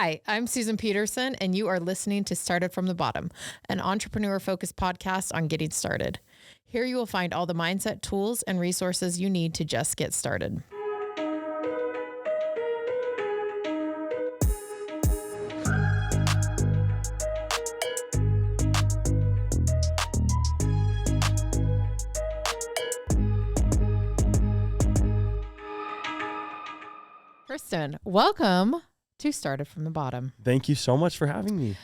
Hi, I'm Susan Peterson, and you are listening to Started from the Bottom, an entrepreneur-focused podcast on getting started. Here you will find all the mindset tools and resources you need to just get started. Tristen, welcome to Started from the Bottom. Thank you so much for having me.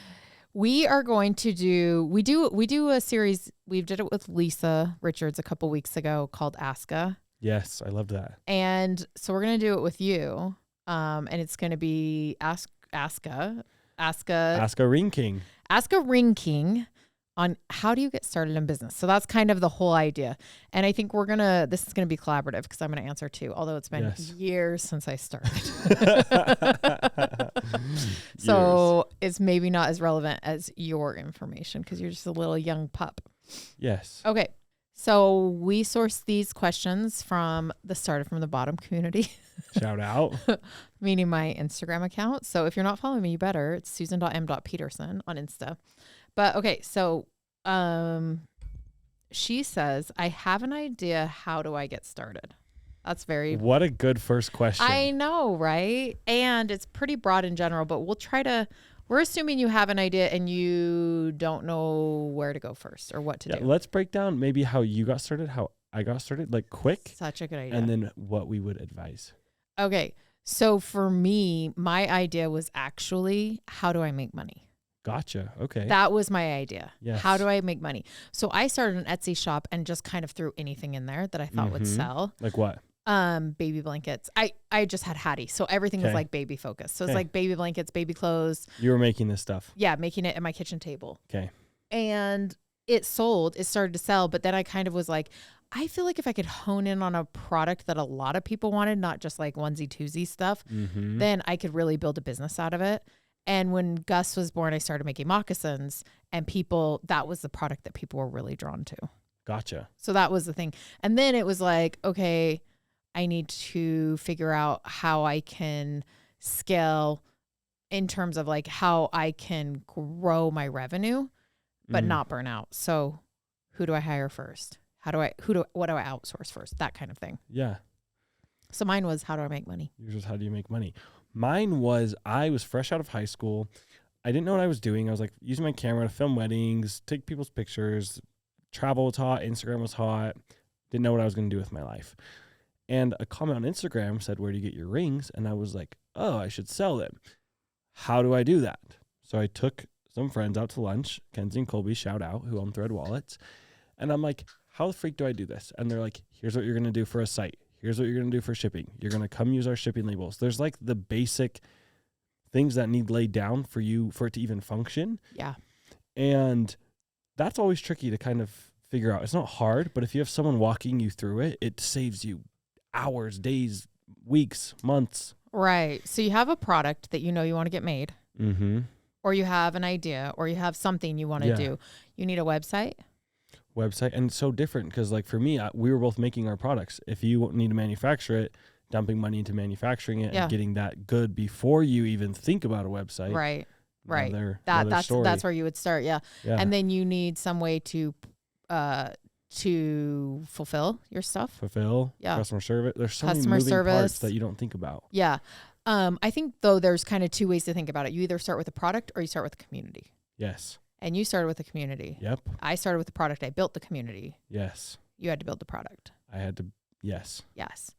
We are going to we do a series. We did it with Lisa Richards a couple weeks ago called Aska. Yes, I love that. And so we're going to do it with you. And it's going to be Aska Ring King. Aska Ring King on how do you get started in business. So that's kind of the whole idea. And I think this is going to be collaborative because I'm going to answer too, although it's been years since I started. So it's maybe not as relevant as your information because you're just a little young pup. Yes. Okay. So we sourced these questions from the Started from the Bottom community. Shout out. Meaning my Instagram account. So if you're not following me, you better. It's susan.m.peterson on Insta. But okay, so she says, I have an idea. How do I get started? That's What a good first question. I know, right? And it's pretty broad in general, but we're assuming you have an idea and you don't know where to go first or what to do. Let's break down maybe how you got started, how I got started, like quick. Such a good idea. And then what we would advise. Okay. So for me, my idea was actually, how do I make money? Gotcha. Okay. That was my idea. Yes. How do I make money? So I started an Etsy shop and just kind of threw anything in there that I thought would sell. Like what? Baby blankets. I just had Hattie. So everything was like baby focused. So it's like baby blankets, baby clothes. You were making this stuff. Yeah. Making it at my kitchen table. Okay. And it started to sell. But then I kind of was like, I feel like if I could hone in on a product that a lot of people wanted, not just like onesie twosie stuff, then I could really build a business out of it. And when Gus was born, I started making moccasins and that was the product that people were really drawn to. Gotcha. So that was the thing. And then it was like, okay, I need to figure out how I can scale in terms of like how I can grow my revenue, but not burn out. So who do I hire first? What do I outsource first? That kind of thing. Yeah. So mine was, how do I make money? Yours was, how do you make money? Mine was, I was fresh out of high school. I didn't know what I was doing. I was like using my camera to film weddings, take people's pictures. Travel was hot. Instagram was hot. Didn't know what I was going to do with my life. And a comment on Instagram said, where do you get your rings? And I was like, oh, I should sell them. How do I do that? So I took some friends out to lunch, Kenzie and Colby, shout out, who own Thread Wallets. And I'm like, how the freak do I do this? And they're like, here's what you're going to do for a site. Here's what you're going to do for shipping. You're going to come use our shipping labels. There's like the basic things that need laid down for it to even function. Yeah. And that's always tricky to kind of figure out. It's not hard, but if you have someone walking you through it, it saves you hours, days, weeks, months. Right. So you have a product that you know you want to get made, or you have an idea, or you have something you want to do. You need a website. And it's so different because like for me, we were both making our products. If you need to manufacture it, dumping money into manufacturing it and getting that good before you even think about a website. Right. Story. That's where you would start. Yeah. And then you need some way to fulfill your stuff. Customer service. There's so many moving parts that you don't think about. Yeah. I think though there's kind of two ways to think about it. You either start with a product or you start with a community. Yes. And you started with the community. Yep. I started with the product. I built the community. Yes. You had to build the product. I had to. Yes. Yes.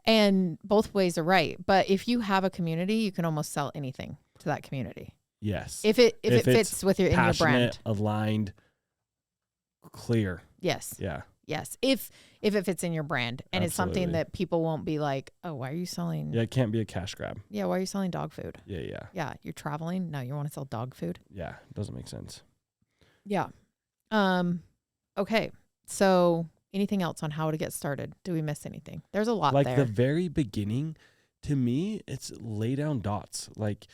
And both ways are right. But if you have a community, you can almost sell anything to that community. Yes. If it fits with in your brand. Aligned, clear. Yes. Yeah. Yes. If it fits in your brand and it's something that people won't be like, oh, why are you selling? Yeah, it can't be a cash grab. Yeah, why are you selling dog food? Yeah. Yeah, you're traveling. No, you want to sell dog food? Yeah, it doesn't make sense. Yeah. Okay. So anything else on how to get started? Do we miss anything? There's a lot there. Like the very beginning, to me, it's lay down dots. Like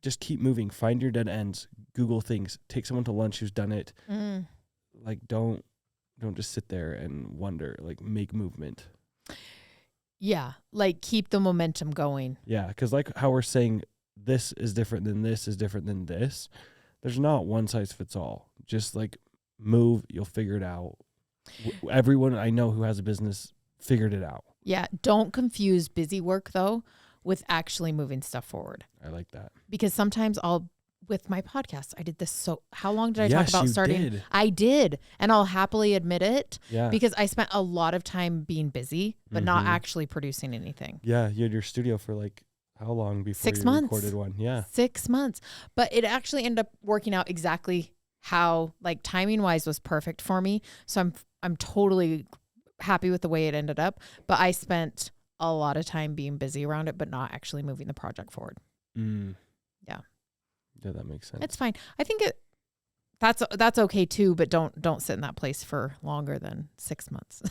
just keep moving. Find your dead ends. Google things. Take someone to lunch who's done it. Like don't just sit there and wonder. Like make movement. Yeah, like keep the momentum going. Yeah, because like how we're saying this is different than this is different than this. There's not one size fits all. Just like move, you'll figure it out. Everyone I know who has a business figured it out. Yeah. Don't confuse busy work though with actually moving stuff forward. I like that. Because sometimes with my podcast, I did this. So how long did I Yes, talk about you starting? did. I did. And I'll happily admit it Yeah. because I spent a lot of time being busy, but not Mhm. actually producing anything. Yeah. You had your studio for like how long before 6 you months. recorded one? Yeah. 6 months. But it actually ended up working out exactly how, like, timing wise was perfect for me. So I'm totally happy with the way it ended up. But I spent a lot of time being busy around it, but not actually moving the project forward. Mm. Yeah. Yeah, that makes sense. It's fine. I think that's okay too, but don't sit in that place for longer than 6 months.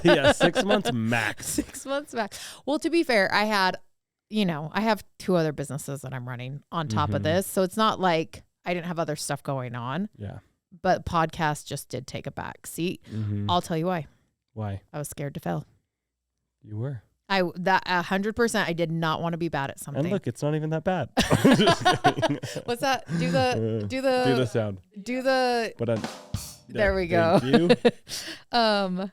Yeah, 6 months max. 6 months max. Well, to be fair, I have 2 other businesses that I'm running on top of Mhm. this. So it's not like I didn't have other stuff going on, Yeah. but podcast just did take a back seat. Mhm. I'll tell you why. Why? I was scared to fail. You were. That 100%, I did not want to be bad at something. And look, it's not even that bad. Just kidding. What's that? Do the Do the sound. But But there we go. Thank you.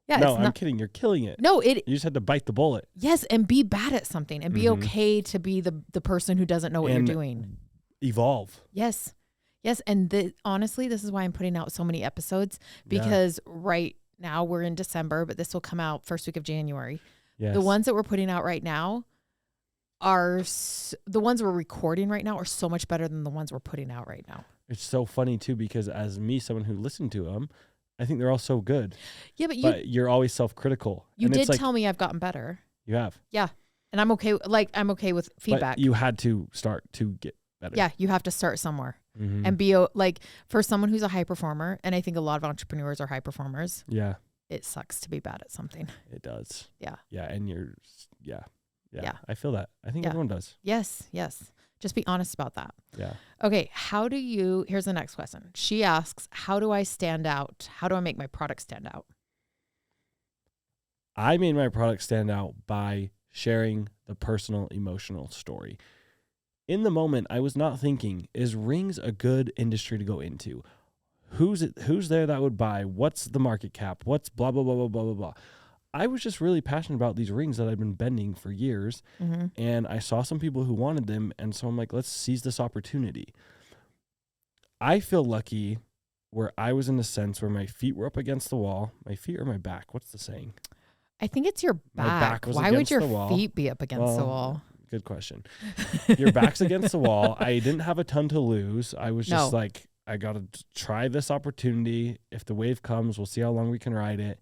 Yeah, No, it's I'm not, kidding. You're killing it. no, You just had to bite the bullet. yes, and be bad at something and be Mhm. okay to be the person who doesn't know what And you're doing. Evolve. Yes. Yes. And honestly, this is why I'm putting out so many episodes, Yeah. because right now we're in December, but this will come out first week of January. Yes. The ones that we're putting out right now the ones we're recording right now are so much better than the ones we're putting out right now. It's so funny too, because as me, someone who listened to them, I think they're all so good. Yeah, but But you're always self-critical. you And did it's like, tell me I've gotten better. you have. And I'm okay. I'm okay with feedback. But you had to start to get better. Yeah. You have to start somewhere Mhm. and be like, for someone who's a high performer. And I think a lot of entrepreneurs are high performers. Yeah, It sucks to be bad at something. it does. Yeah. Yeah. And yeah. Yeah. I feel that. I think Yeah. everyone does. Yes. Yes. Just be honest about that. Yeah. Okay. Here's the next question. She asks, how do I stand out? How do I make my product stand out? I made my product stand out by sharing the personal, emotional story. In the moment, I was not thinking, is rings a good industry to go into? Who's there that would buy? What's the market cap? What's blah, blah, blah, blah, blah, blah, blah. I was just really passionate about these rings that I've been bending for years. Mm-hmm. And I saw some people who wanted them. And so I'm like, let's seize this opportunity. I feel lucky where I was in a sense where my feet were up against the wall. My feet or my back? What's the saying? I think it's your My back. back was Why would against your the wall. feet be up against the Well, wall? Good question. Your back's against the wall. I didn't have a ton to lose. I was just No. like, I got to try this opportunity. If the wave comes, we'll see how long we can ride it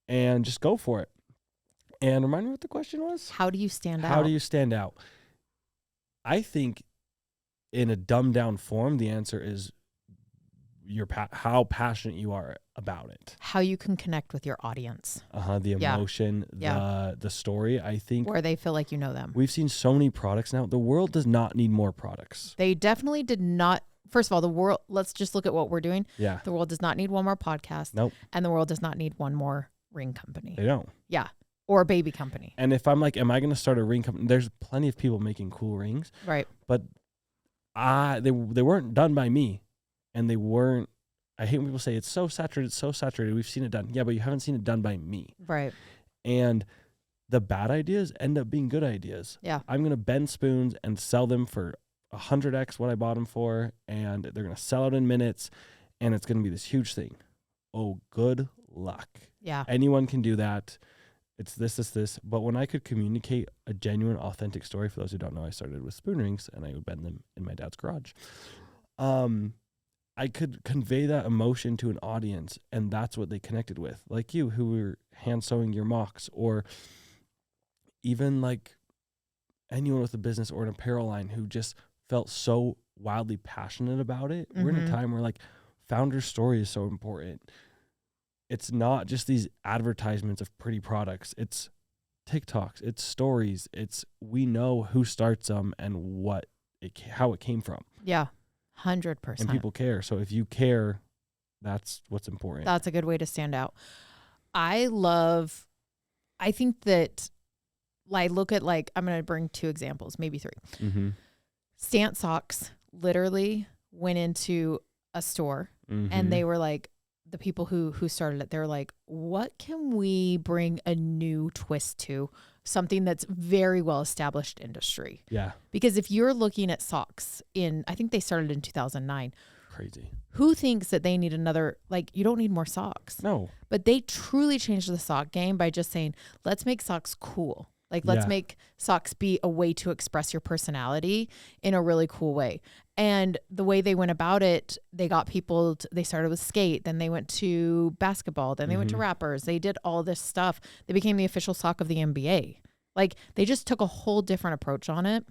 and just go for it. And remind me what the question was. How do you stand out? How do you stand out? I think in a dumbed down form, the answer is how passionate you are about it. How you can connect with your audience, The emotion, the story. I think where they feel like you know them. we've seen so many products now. The world does not need more products. They definitely did not. First of all, the world, let's just look at what we're doing. Yeah. The world does not need one more podcast. Nope. And the world does not need one more ring company. They don't. Yeah. Or a baby company. And if I'm like, am I going to start a ring company? There's plenty of people making cool rings, Right. but they weren't done by me, and they weren't. I hate when people say it's so saturated. We've seen it done. Yeah, but you haven't seen it done by me. Right. And the bad ideas end up being good ideas. Yeah. I'm going to bend spoons and sell them for 100x what I bought them for, and they're going to sell out in minutes, and it's going to be this huge thing. Oh, good luck. Yeah. Anyone can do that. It's this. But when I could communicate a genuine, authentic story, for those who don't know, I started with spoon rings, and I would bend them in my dad's garage. I could convey that emotion to an audience, and that's what they connected with. Like you, who were hand sewing your mocks, or even like anyone with a business or an apparel line who just felt so wildly passionate about it. We're in a time where like founder story is so important. It's not just these advertisements of pretty products. It's TikToks, it's stories. It's we know who starts them and how it came from. Yeah. 100%. And people care. So if you care, that's what's important. That's a good way to stand out. I think that I look at like, I'm going to bring 2 examples, maybe 3. Mm-hmm. Stance Socks literally went into a store and they were like, the people who started it, they're like, what can we bring a new twist to? Something that's very well established industry. Yeah. Because if you're looking at socks I think they started in 2009. Crazy. Who thinks that they need another, like, you don't need more socks. No. But they truly changed the sock game by just saying, let's make socks cool. Like, let's make socks be a way to express your personality in a really cool way. And the way they went about it, they got people, they started with skate, then they went to basketball, then they went to rappers. They did all this stuff. They became the official sock of the NBA. Like, they just took a whole different approach on it.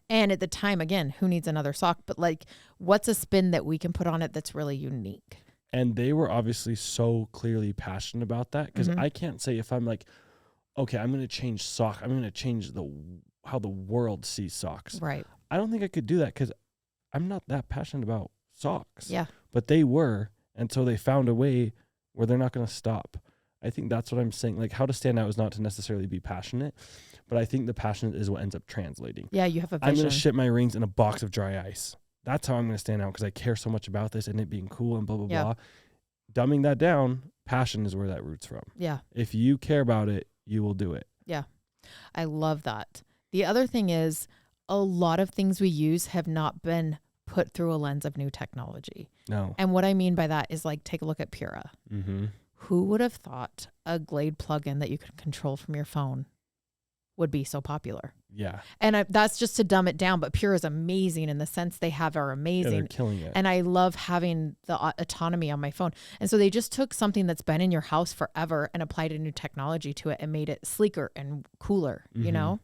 And at the time, again, who needs another sock? But like, what's a spin that we can put on it that's really unique? And they were obviously so clearly passionate about that, because I can't say if I'm like, okay, I'm going to change I'm going to change how the world sees socks. Right. I don't think I could do that because I'm not that passionate about socks. Yeah. But they were. And so they found a way where they're not going to stop. I think that's what I'm saying. Like, how to stand out is not to necessarily be passionate, but I think the passion is what ends up translating. Yeah, you have a vision. I'm going to ship my rings in a box of dry ice. That's how I'm going to stand out, because I care so much about this and it being cool and blah, blah, blah. Dumbing that down, passion is where that roots from. Yeah. If you care about it, you will do it. Yeah. I love that. The other thing is, a lot of things we use have not been put through a lens of new technology. No. And what I mean by that is, like, take a look at Pura. Mm-hmm. Who would have thought a Glade plugin that you could control from your phone would be so popular? Yeah. And that's just to dumb it down, but Pura is amazing in the sense they are amazing. Yeah, they're killing it. And I love having the autonomy on my phone. And so they just took something that's been in your house forever and applied a new technology to it and made it sleeker and cooler, you know?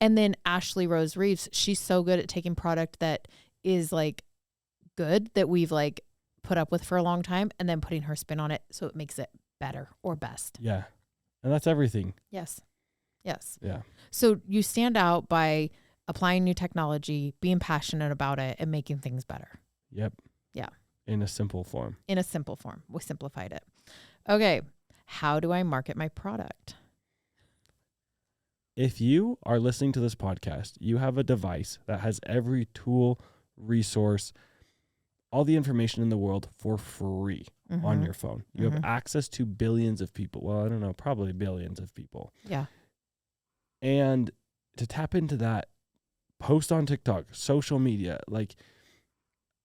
And then Ashley Rose Reeves, she's so good at taking product that is like good, that we've like put up with for a long time, and then putting her spin on it so it makes it better or best. Yeah. And that's everything. Yes. Yes. Yeah. So you stand out by applying new technology, being passionate about it, and making things better. Yep. Yeah. In a simple form. In a simple form. We simplified it. Okay. How do I market my product? If you are listening to this podcast, you have a device that has every tool, resource, all the information in the world for free on your phone. You have access to billions of people. Well, I don't know, probably billions of people. Yeah. And to tap into that, post on TikTok, social media, like,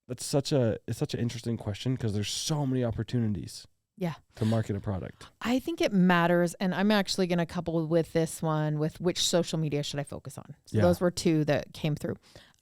it's such an interesting question, because there's so many opportunities. Yeah. To market a product. I think it matters. And I'm actually going to couple with this one with which social media should I focus on? So those were 2 that came through.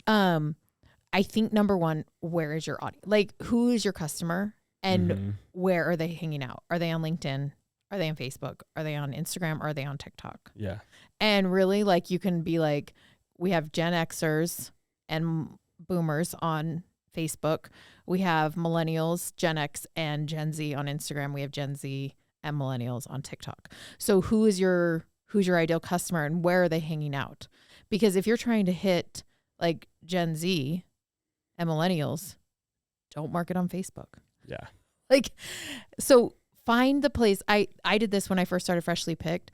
I think number 1, where is your audience? Like, who is your customer and where are they hanging out? Are they on LinkedIn? Are they on Facebook? Are they on Instagram? Are they on TikTok? Yeah. And really, like, you can be like, we have Gen Xers and boomers on Facebook. We have millennials, Gen X, and Gen Z on Instagram. We have Gen Z and millennials on TikTok. So who's your ideal customer and where are they hanging out? Because if you're trying to hit like Gen Z and millennials, don't market on Facebook. Yeah. Like, so find the place. I did this when I first started Freshly Picked.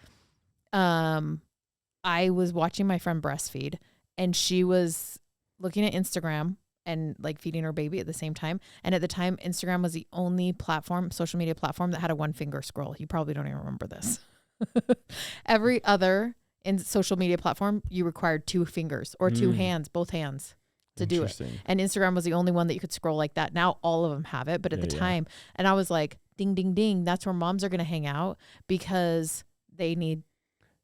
I was watching my friend breastfeed, and she was looking at Instagram and like feeding her baby at the same time. And at the time, Instagram was the only social media platform that had a 1-finger scroll. You probably don't even remember this. Every other social media platform, you required 2 fingers or 2 hands, both hands, to do it. And Instagram was the only one that you could scroll like that. Now all of them have it, but at the time, and I was like, ding, ding, ding. That's where moms are going to hang out, because they need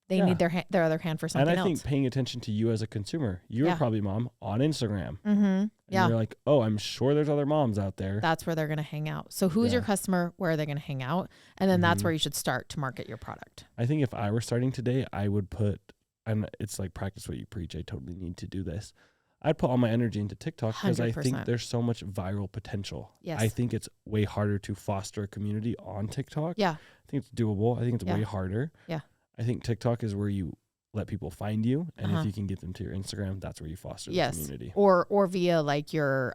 their other hand for something else. And I think paying attention to you as a consumer. You're probably mom on Instagram. And you're like, oh, I'm sure there's other moms out there. That's where they're going to hang out. So who's your customer? Where are they going to hang out? And then that's where you should start to market your product. I think if I were starting today, I would put, and it's like practice what you preach. I totally need to do this. I'd put all my energy into TikTok, because I think there's so much viral potential. Yes. I think it's way harder to foster a community on TikTok. Yeah. I think it's doable. I think it's way harder. Yeah. I think TikTok is where you let people find you, and if you can get them to your Instagram, that's where you foster the community. Or via like your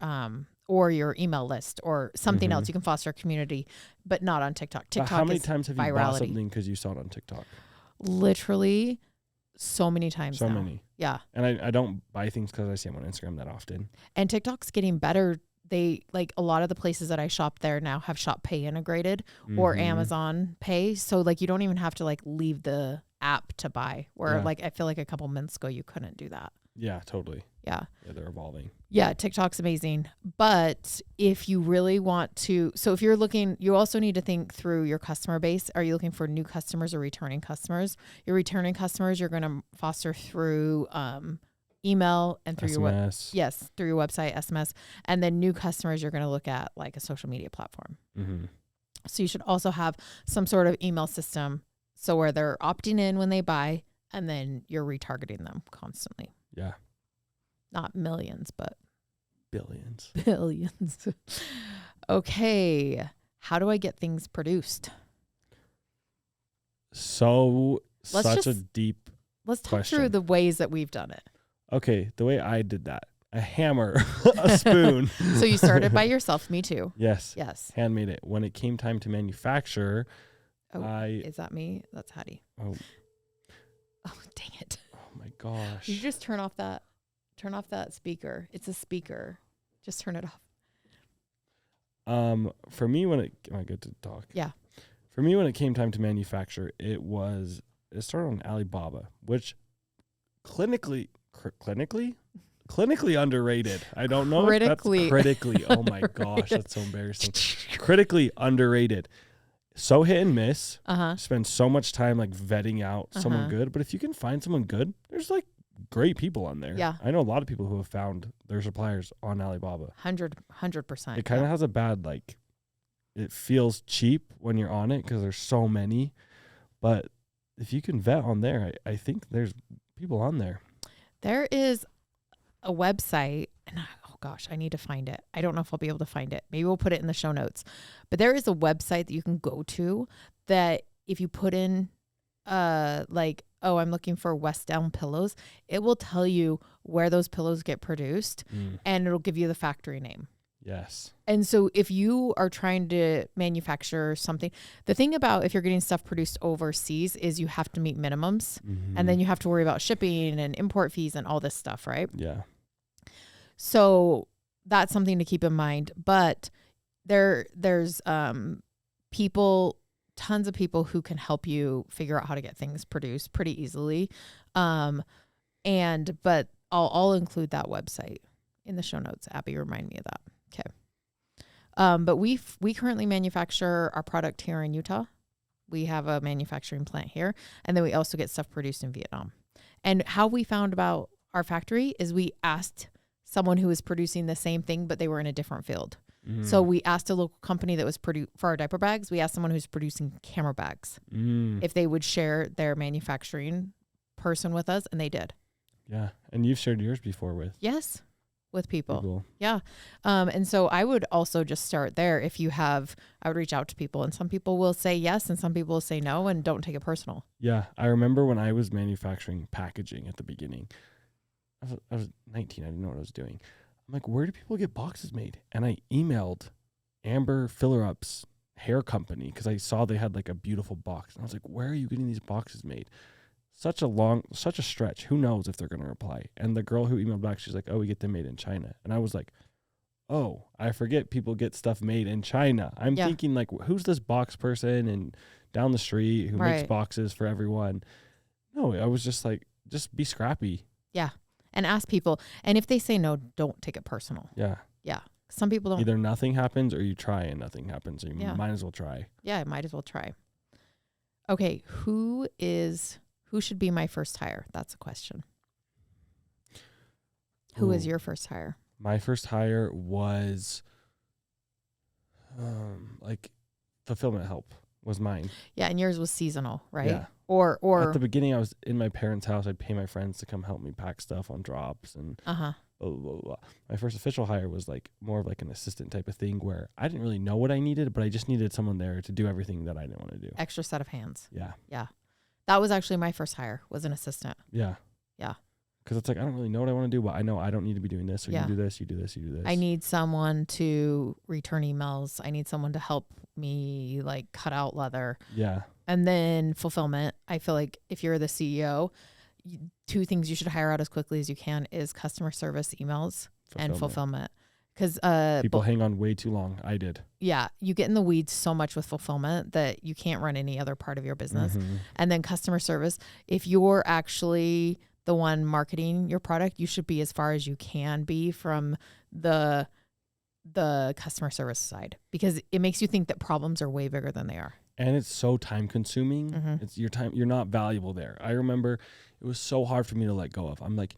or your email list or something else. You can foster a community, but not on TikTok. TikTok. How many times have you bought virality. something because you saw it on TikTok? Literally, so many times So now. many. Yeah. And I don't buy things because I see them on Instagram that often. And TikTok's getting better. They like a lot of the places that I shop there now have Shop Pay integrated or Amazon Pay. So like you don't even have to like leave the app to buy, where like I feel like a couple months ago you couldn't do that. Yeah, totally. Yeah. Yeah, they're evolving. Yeah, TikTok's amazing. But if you really want to, so if you're looking, you also need to think through your customer base. Are you looking for new customers or returning customers? Your returning customers, you're going to foster through email and through SMS. through your website, SMS. And then new customers, you're going to look at like a social media platform. Mm-hmm. So you should also have some sort of email system. So where they're opting in when they buy, and then you're retargeting them constantly. Yeah. Not millions, but Billions. billions. Okay. How do I get things produced? So Let's such a just- deep Let's talk question. through the ways that we've done it. Okay, the way I did that. A hammer, a spoon. So you started by yourself. Me too. Yes. Yes. Handmade it. When it came time to manufacture, Oh, I is that me? That's Hattie. oh Oh, dang it. oh my gosh. You just turn off that speaker. It's a speaker. Just turn it off. For me when it am I good to talk? Yeah. For me when it came time to manufacture, it started on Alibaba, which clinically underrated. I don't know if that's critically. Oh my gosh, that's so embarrassing. Critically underrated. So hit and miss. Spend so much time like vetting out someone good, but if you can find someone good, there's like great people on there. Yeah. I know a lot of people who have found their suppliers on Alibaba. 100%. It kind of has a bad like it feels cheap when you're on it because there's so many, but if you can vet on there, I think there's people on there. There is a website, and oh gosh, I need to find it. I don't know if I'll be able to find it. Maybe we'll put it in the show notes. But there is a website that you can go to that if you put in like, oh, I'm looking for West Down pillows, it will tell you where those pillows get produced and it'll give you the factory name. Yes. And so if you are trying to manufacture something, the thing about if you're getting stuff produced overseas is you have to meet minimums and then you have to worry about shipping and import fees and all this stuff, right? Yeah. So that's something to keep in mind. But there's people, tons of people who can help you figure out how to get things produced pretty easily. But I'll include that website in the show notes. Abby, remind me of that. Okay. But we currently manufacture our product here in Utah. We have a manufacturing plant here, and then we also get stuff produced in Vietnam. And how we found about our factory is we asked someone who was producing the same thing, but they were in a different field. So we asked a local company that was for our diaper bags. We asked someone who's producing camera bags if they would share their manufacturing person with us, and they did. Yeah. And you've shared yours before with? Yes. With people. Cool. Yeah. And so I would also just start there. I would reach out to people, and some people will say yes and some people will say no, and don't take it personal. Yeah. I remember when I was manufacturing packaging at the beginning, I was 19. I didn't know what I was doing. I'm like, where do people get boxes made? And I emailed Amber Filler Up's hair company because I saw they had like a beautiful box. And I was like, where are you getting these boxes made? Such a stretch. Who knows if they're going to reply? And the girl who emailed back, she's like, oh, we get them made in China. And I was like, oh, I forget people get stuff made in China. I'm thinking like, who's this box person and down the street who makes boxes for everyone? No, I was just like, just be scrappy. Yeah. And ask people. And if they say no, don't take it personal. Yeah. Yeah. Some people don't. Either nothing happens or you try and nothing happens. So you might as well try. Yeah, I might as well try. Okay. Who should be my first hire? That's a question. Who is your first hire? My first hire was like fulfillment help was mine. Yeah, and yours was seasonal, right? Yeah. Or at the beginning I was in my parents' house. I'd pay my friends to come help me pack stuff on drops and blah, blah, blah, blah. My first official hire was like more of like an assistant type of thing where I didn't really know what I needed, but I just needed someone there to do everything that I didn't want to do. Extra set of hands. Yeah. Yeah. That was actually my first hire, was an assistant. Yeah. Yeah. Because it's like, I don't really know what I want to do, but I know I don't need to be doing this. So you do this, you do this, you do this. I need someone to return emails. I need someone to help me like cut out leather. Yeah. And then fulfillment. I feel like if you're the CEO, two things you should hire out as quickly as you can is customer service emails and fulfillment. Because people hang on way too long. I did. Yeah, you get in the weeds so much with fulfillment that you can't run any other part of your business. And then customer service, if you're actually the one marketing your product, you should be as far as you can be from the customer service side, because it makes you think that problems are way bigger than they are. And it's so time consuming. It's your time. You're not valuable there. I remember it was so hard for me to let go of. I'm like,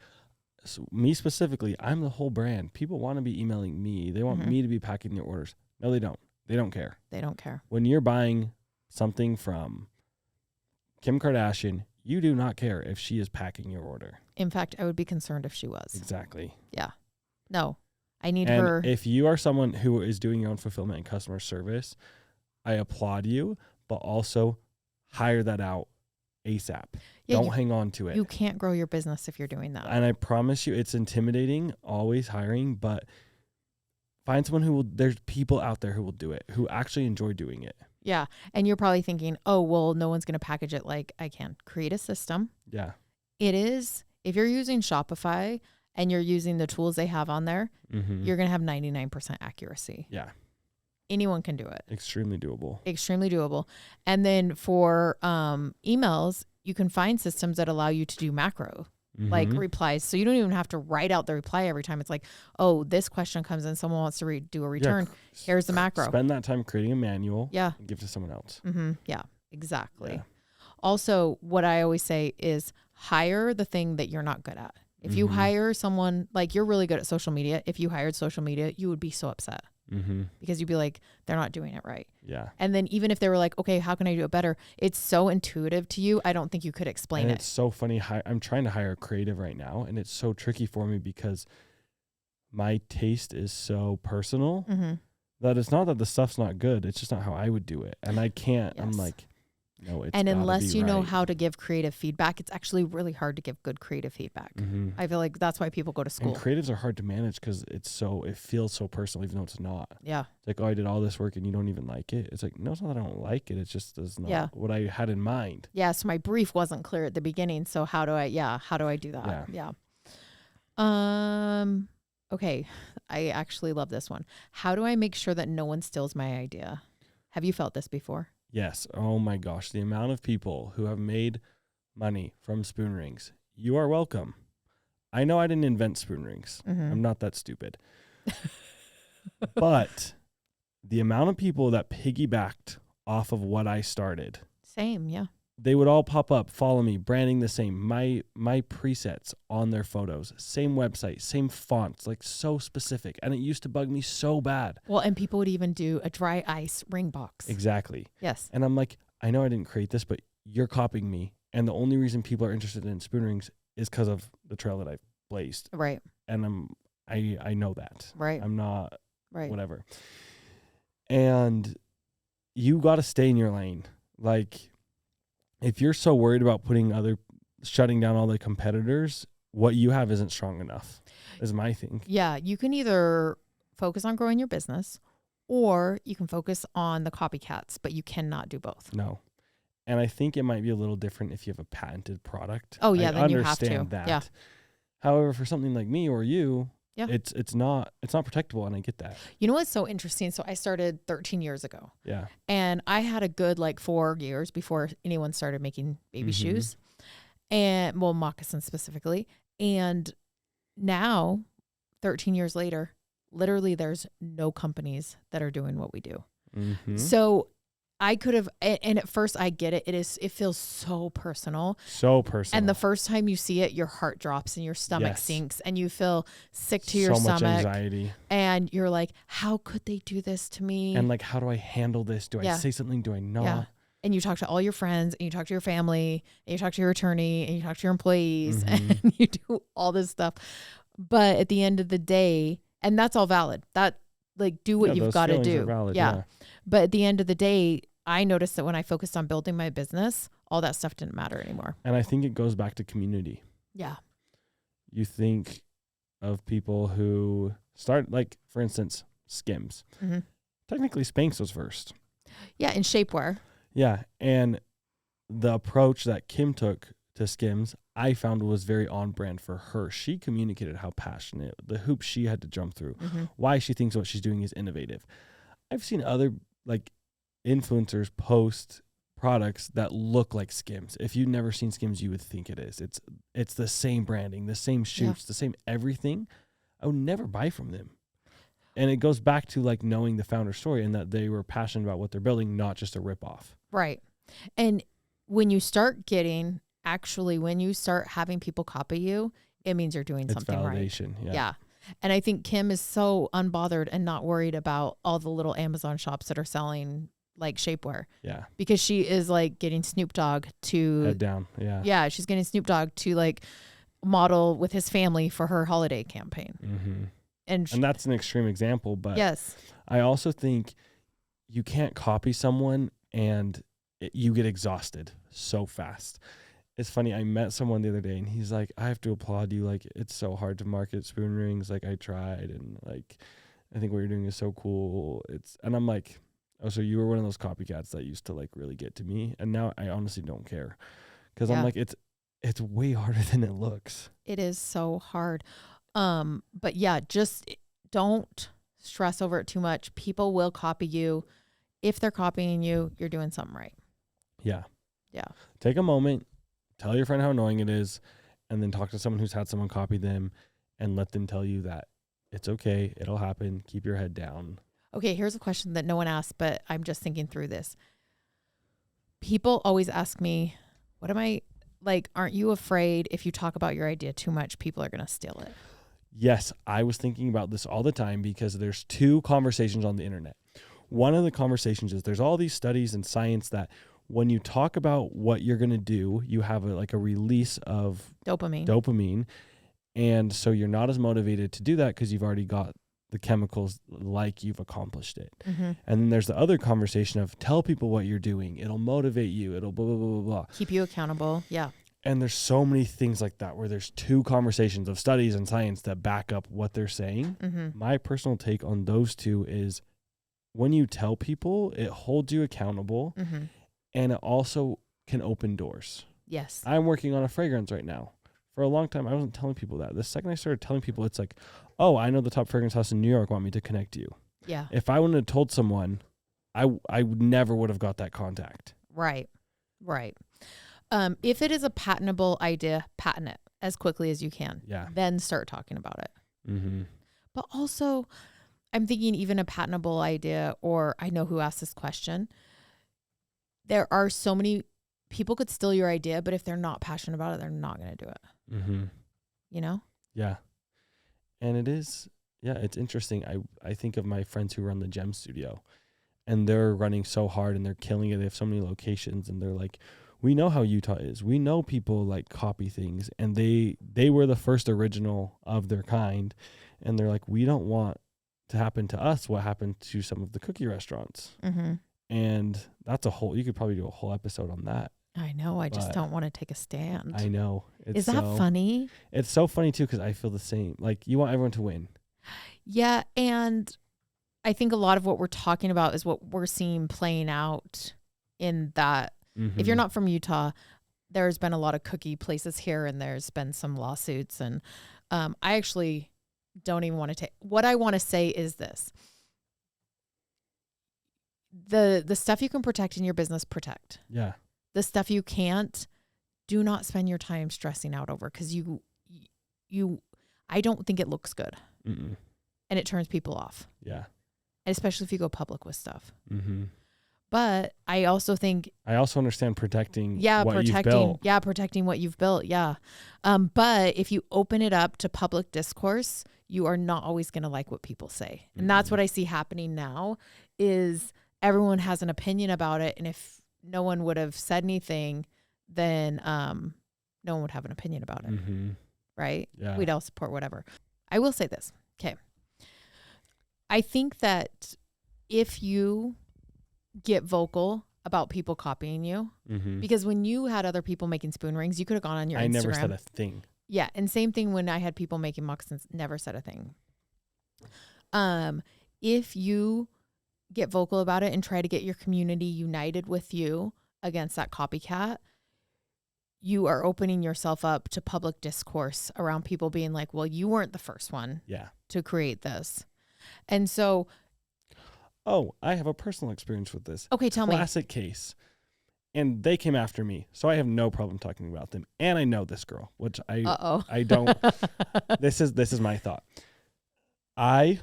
so me specifically, I'm the whole brand. People want to be emailing me. They want me to be packing their orders. No, they don't. They don't care. They don't care. When you're buying something from Kim Kardashian, you do not care if she is packing your order. In fact, I would be concerned if she was. Exactly. Yeah. No, I need and her. If you are someone who is doing your own fulfillment and customer service, I applaud you, but also hire that out ASAP. Yeah, don't hang on to it. You can't grow your business if you're doing that. And I promise you, it's intimidating, always hiring, but find someone who will, there's people out there who will do it, who actually enjoy doing it. Yeah. And you're probably thinking, oh, well, no one's going to package it like I can. Create a system. Yeah. It is, if you're using Shopify and you're using the tools they have on there, you're going to have 99% accuracy. Yeah. Anyone can do it. Extremely doable. Extremely doable. And then for emails, you can find systems that allow you to do macro, like replies. So you don't even have to write out the reply every time. It's like, oh, this question comes in. Someone wants to do a return. Yeah. Here's the macro. Spend that time creating a manual. Yeah. And give it to someone else. Yeah, exactly. Yeah. Also, what I always say is hire the thing that you're not good at. If you hire someone, like you're really good at social media, if you hired social media, you would be so upset. Because you'd be like, they're not doing it right. Yeah. And then even if they were like, okay, how can I do it better? It's so intuitive to you. I don't think you could explain it. It's so funny. I'm trying to hire a creative right now, and it's so tricky for me because my taste is so personal that it's not that the stuff's not good. It's just not how I would do it. And I can't, I'm like, no, it's and unless you know right. how to give creative feedback, it's actually really hard to give good creative feedback. I feel like that's why people go to school. And creatives are hard to manage because it feels so personal, even though it's not. Yeah. It's like, oh, I did all this work and you don't even like it. It's like, no, it's not that I don't like it. It's just not what I had in mind. Yeah. So my brief wasn't clear at the beginning. So how do I do that? Yeah. Okay. I actually love this one. How do I make sure that no one steals my idea? Have you felt this before? Yes. Oh my gosh. The amount of people who have made money from spoon rings. You are welcome. I know I didn't invent spoon rings. I'm not that stupid. But the amount of people that piggybacked off of what I started. Same. Yeah. They would all pop up, follow me, branding the same. My presets on their photos, same website, same fonts, like so specific. And it used to bug me so bad. Well, and people would even do a dry ice ring box. Exactly. Yes. And I'm like, I know I didn't create this, but you're copying me. And the only reason people are interested in spoon rings is because of the trail that I've blazed. Right. And I know that. Right. I'm not whatever. And you got to stay in your lane. Like, if you're so worried about shutting down all the competitors, what you have isn't strong enough, is my thing. Yeah. You can either focus on growing your business or you can focus on the copycats, but you cannot do both. No. And I think it might be a little different if you have a patented product. Oh, yeah. I then you have to. understand that. Yeah. However, for something like me or you, it's not protectable, and I get that. You know what's so interesting? So I started 13 years ago. Yeah. And I had a good 4 years before anyone started making baby shoes and moccasins specifically. And now 13 years later, literally there's no companies that are doing what we do. So I could have, and at first I get it. It feels so personal. So personal. And the first time you see it, your heart drops and your stomach sinks and you feel sick to your stomach. So much anxiety. And you're like, how could they do this to me? And how do I handle this? Do I say something? Do I not? Yeah. And you talk to all your friends and you talk to your family and you talk to your attorney and you talk to your employees and you do all this stuff. But at the end of the day, and that's all valid. That do what you've got to do. Valid, yeah. But at the end of the day, I noticed that when I focused on building my business, all that stuff didn't matter anymore. And I think it goes back to community. Yeah. You think of people who start, for instance, Skims. Technically, Spanx was first. Yeah, in shapewear. Yeah. And the approach that Kim took to Skims, I found was very on brand for her. She communicated how passionate, the hoops she had to jump through, why she thinks what she's doing is innovative. I've seen other like influencers post products that look like Skims. If you've never seen Skims, you would think it is. It's the same branding, the same shoots, the same everything. I would never buy from them. And it goes back to like knowing the founder story and that they were passionate about what they're building, not just a ripoff. Right. And when you start having people copy you, it means you're doing something validation, right. Yeah. And I think Kim is so unbothered and not worried about all the little Amazon shops that are selling like shapewear. Yeah. Because she is like getting Snoop Dogg to head down. Yeah. Yeah. She's getting Snoop Dogg to like model with his family for her holiday campaign. Mm-hmm. And that's an extreme example, but yes, I also think you can't copy someone and you get exhausted so fast. It's funny. I met someone the other day and he's like, I have to applaud you. Like, it's so hard to market spoon rings. Like, I tried and like, I think what you're doing is so cool. And I'm like, oh, so you were one of those copycats that used to like really get to me. And now I honestly don't care. Cause I'm like, it's way harder than it looks. It is so hard. But yeah, just don't stress over it too much. People will copy you. If they're copying you, you're doing something right. Yeah. Yeah. Take a moment, tell your friend how annoying it is, and then talk to someone who's had someone copy them and let them tell you that it's okay. It'll happen. Keep your head down. Okay. Here's a question that no one asked, but I'm just thinking through this. People always ask me, aren't you afraid if you talk about your idea too much, people are going to steal it? Yes, I was thinking about this all the time because there's two conversations on the internet. One of the conversations is there's all these studies and science that when you talk about what you're going to do, you have a release of dopamine. And so you're not as motivated to do that because you've already got the chemicals like you've accomplished it. Mm-hmm. And then there's the other conversation of tell people what you're doing. It'll motivate you. It'll blah, blah, blah, blah, blah. Keep you accountable. Yeah. And there's so many things like that where there's two conversations of studies and science that back up what they're saying. Mm-hmm. My personal take on those two is when you tell people, it holds you accountable and it also can open doors. Yes. I'm working on a fragrance right now. For a long time, I wasn't telling people that. The second I started telling people, it's like, oh, I know the top fragrance house in New York want me to connect you. Yeah. If I wouldn't have told someone, I never would have got that contact. Right. Right. If it is a patentable idea, patent it as quickly as you can. Yeah. Then start talking about it. Mm-hmm. But also, I'm thinking even a patentable idea, or I know who asked this question. There are so many people could steal your idea, but if they're not passionate about it, they're not going to do it. Mm-hmm. You know? Yeah. And it is, it's interesting. I think of my friends who run the Gem Studio and they're running so hard and they're killing it. They have so many locations and they're like, we know how Utah is. We know people like copy things and they were the first original of their kind. And they're like, we don't want to happen to us what happened to some of the cookie restaurants. Mm-hmm. And that's you could probably do a whole episode on that. I know. I just don't want to take a stand. I know. Is that funny? It's so funny too because I feel the same. Like you want everyone to win. Yeah. And I think a lot of what we're talking about is what we're seeing playing out in that. Mm-hmm. If you're not from Utah, there's been a lot of cookie places here and there's been some lawsuits. And I actually don't even want to take. What I want to say is this. The stuff you can protect in your business, protect. Yeah. The stuff you can't, do not spend your time stressing out over because I don't think it looks good. Mm-mm. And it turns people off. Yeah. Especially if you go public with stuff. Mm-hmm. But I also think I also understand protecting what you've built. Yeah, protecting what you've built. Yeah. But if you open it up to public discourse, you are not always going to like what people say. And that's what I see happening now is everyone has an opinion about it. And if no one would have said anything, then no one would have an opinion about it. Mm-hmm. Right? Yeah. We'd all support whatever. I will say this. Okay. I think that if you get vocal about people copying you, because when you had other people making spoon rings, you could have gone on your Instagram. I never said a thing. Yeah. And same thing when I had people making moccasins, never said a thing. If you get vocal about it and try to get your community united with you against that copycat, you're not going to get you are opening yourself up to public discourse around people being like, well, you weren't the first one to create this. And so. Oh, I have a personal experience with this. Okay, tell me. Classic case. And they came after me, so I have no problem talking about them. And I know this girl, which I don't. This is my thought. I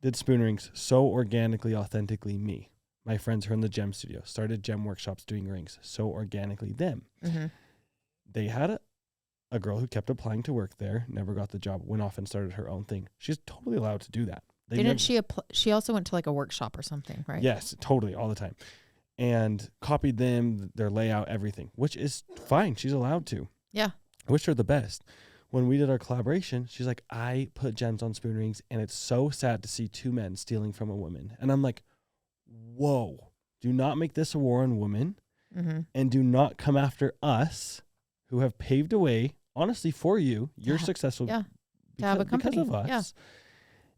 did spoon rings so organically, authentically me. My friends are in the gem studio, started gem workshops doing rings so organically them. Mm-hmm. They had a girl who kept applying to work there, never got the job, went off and started her own thing. She's totally allowed to do that. She also went to like a workshop or something, right? Yes, totally, all the time. And copied them, their layout, everything, which is fine. She's allowed to. Yeah. I wish her the best. When we did our collaboration, she's like, I put gems on spoon rings, and it's so sad to see two men stealing from a woman. And I'm like, whoa, do not make this a war on women, and do not come after us who have paved a way, honestly, for you. You're successful to have a company. Because of us. Yeah.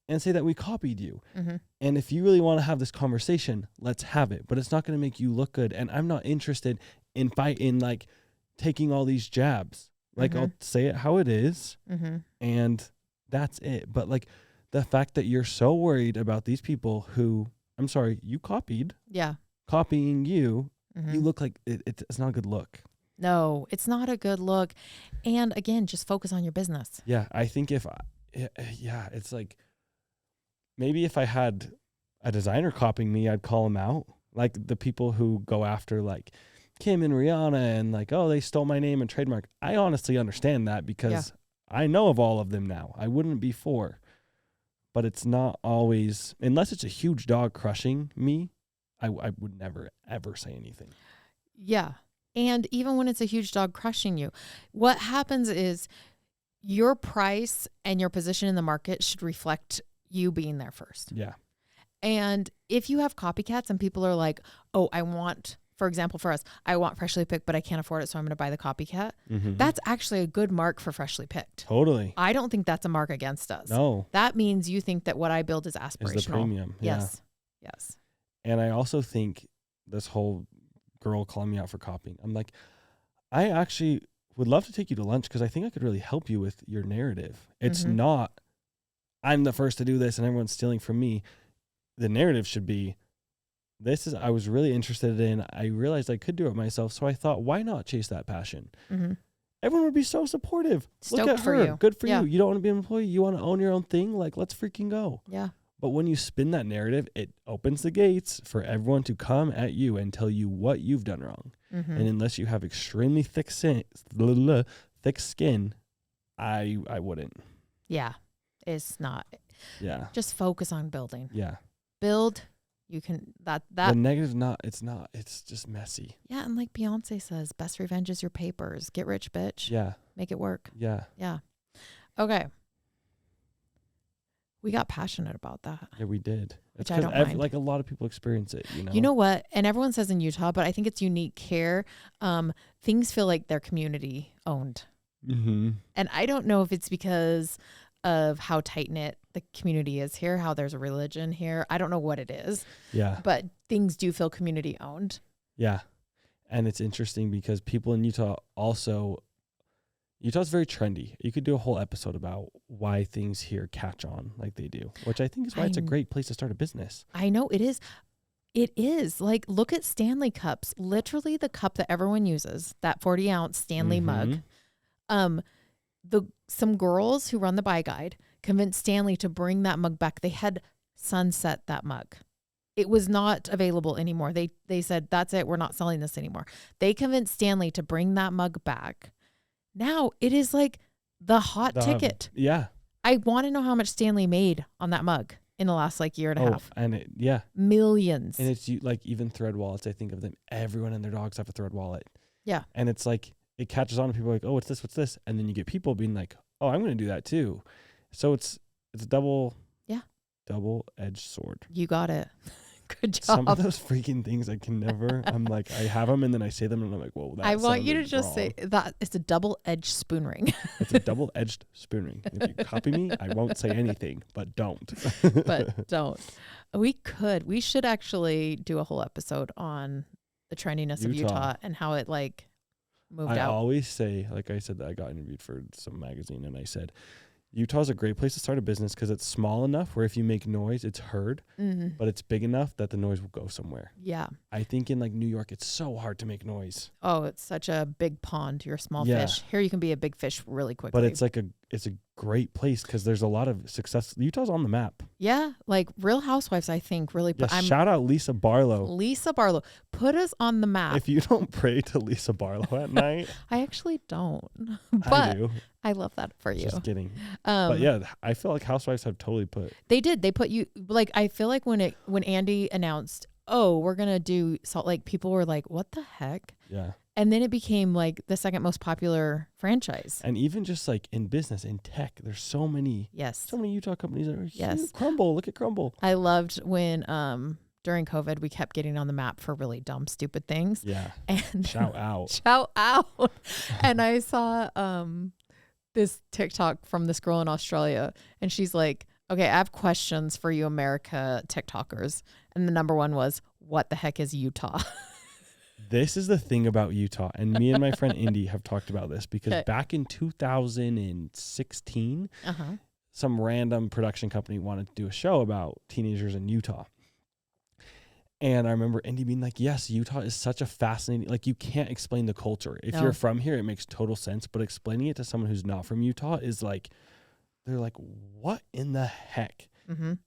And say that we copied you. Mm-hmm. And if you really want to have this conversation, let's have it. But it's not going to make you look good. And I'm not interested in like taking all these jabs. Like, I'll say it how it is, and that's it. But like the fact that you're so worried about these people who, I'm sorry, you copied. Yeah. Copying you, you look like it's not a good look. No, it's not a good look. And again, just focus on your business. Yeah. I think it's like, maybe if I had a designer copying me, I'd call them out. Like the people who go after like Kim and Rihanna and like, oh, they stole my name and trademark. I honestly understand that because I know of all of them now. I wouldn't before. But it's not always, unless it's a huge dog crushing me, I would never, ever say anything. Yeah. And even when it's a huge dog crushing you, what happens is your price and your position in the market should reflect you being there first. Yeah. And if you have copycats and people are like, oh, I want, for example, for us, I want freshly picked, but I can't afford it, so I'm going to buy the copycat. That's actually a good mark for freshly picked. Totally. I don't think that's a mark against us. No. That means you think that what I build is aspirational. Is the premium. Yes. Yeah. Yes. And I also think this whole girl calling me out for copying, I'm like, I actually would love to take you to lunch because I think I could really help you with your narrative. It's not, I'm the first to do this and everyone's stealing from me. The narrative should be, I was really interested in, I realized I could do it myself. So I thought, why not chase that passion? Everyone would be so supportive. Stoked Look at for her. you. Good for you. You don't want to be an employee. You want to own your own thing. Like, let's freaking go. Yeah. But when you spin that narrative, it opens the gates for everyone to come at you and tell you what you've done wrong. And unless you have extremely thick skin, I wouldn't. Yeah. It's not. Yeah. Just focus on building. Yeah. Build. You can that the negative it's just messy. Yeah, and like Beyonce says, best revenge is your papers. Get rich, bitch. Yeah. Make it work. Yeah. Yeah. Okay. We got passionate about that. Yeah, we did. Which I don't mind. Like a lot of people experience it, you know. You know what? And everyone says in Utah, but I think it's unique here. Things feel like they're community owned. And I don't know if it's because of how tight-knit the community is here, how there's a religion here. I don't know what it is. Yeah. But things do feel community owned. Yeah. And it's interesting because people in Utah's very trendy. You could do a whole episode about why things here catch on like they do, which I think is why it's a great place to start a business. I know it is. It is. Like, look at Stanley cups. Literally the cup that everyone uses, that 40-ounce Stanley mug. Some girls who run the Buy Guide convinced Stanley to bring that mug back. They had sunset that mug. It was not available anymore. They said, that's it. We're not selling this anymore. They convinced Stanley to bring that mug back. Now it is like the hot ticket. Yeah. I want to know how much Stanley made on that mug in the last year and a half. And Millions. And it's like even thread wallets. I think of them. Everyone and their dogs have a thread wallet. Yeah. And it's like, it catches on to people like, oh, what's this? And then you get people being like, oh, I'm going to do that too. So it's a double-edged sword. You got it. Good job. Some of those freaking things I can never, I'm like, I have them and then I say them and I'm like, whoa, that I want you to wrong. just say that it's a double-edged spoon ring. It's a double-edged spoon ring. If you copy me, I won't say anything, but don't. But don't. We should actually do a whole episode on the trendiness of Utah and how it moved I out. always say, like I said, that I got interviewed for some magazine, and I said, Utah's a great place to start a business because it's small enough where if you make noise, it's heard, but it's big enough that the noise will go somewhere. Yeah. I think in like New York, it's so hard to make noise. Oh, it's such a big pond. You're a small Yeah. fish. Here you can be a big fish really quickly. But it's like it's a great place because there's a lot of success. Utah's on the map. Yeah, like Real Housewives, I think really put. Yeah, shout out Lisa Barlow. Lisa Barlow, put us on the map. If you don't pray to Lisa Barlow at night, I actually don't, I but do. I love that for you. Just kidding. But yeah, I feel like Housewives have totally put. They did. They put you like. I feel like when Andy announced, oh, we're gonna do Salt Lake, people were like, what the heck? Yeah. And then it became like the second most popular franchise. And even just like in business, in tech, there's so many Utah companies that are huge. Crumble, look at Crumble. I loved when during COVID we kept getting on the map for really dumb, stupid things. Yeah. And Shout out. Shout out. And I saw this TikTok from this girl in Australia, and she's like, okay, I have questions for you America TikTokers. And the number one was, what the heck is Utah? This is the thing about Utah, and me and my friend Indy have talked about this because back in 2016, some random production company wanted to do a show about teenagers in Utah. And I remember Indy being like, yes, Utah is such a fascinating, like you can't explain the culture. If you're from here, it makes total sense, but explaining it to someone who's not from Utah is like, they're like, what in the heck?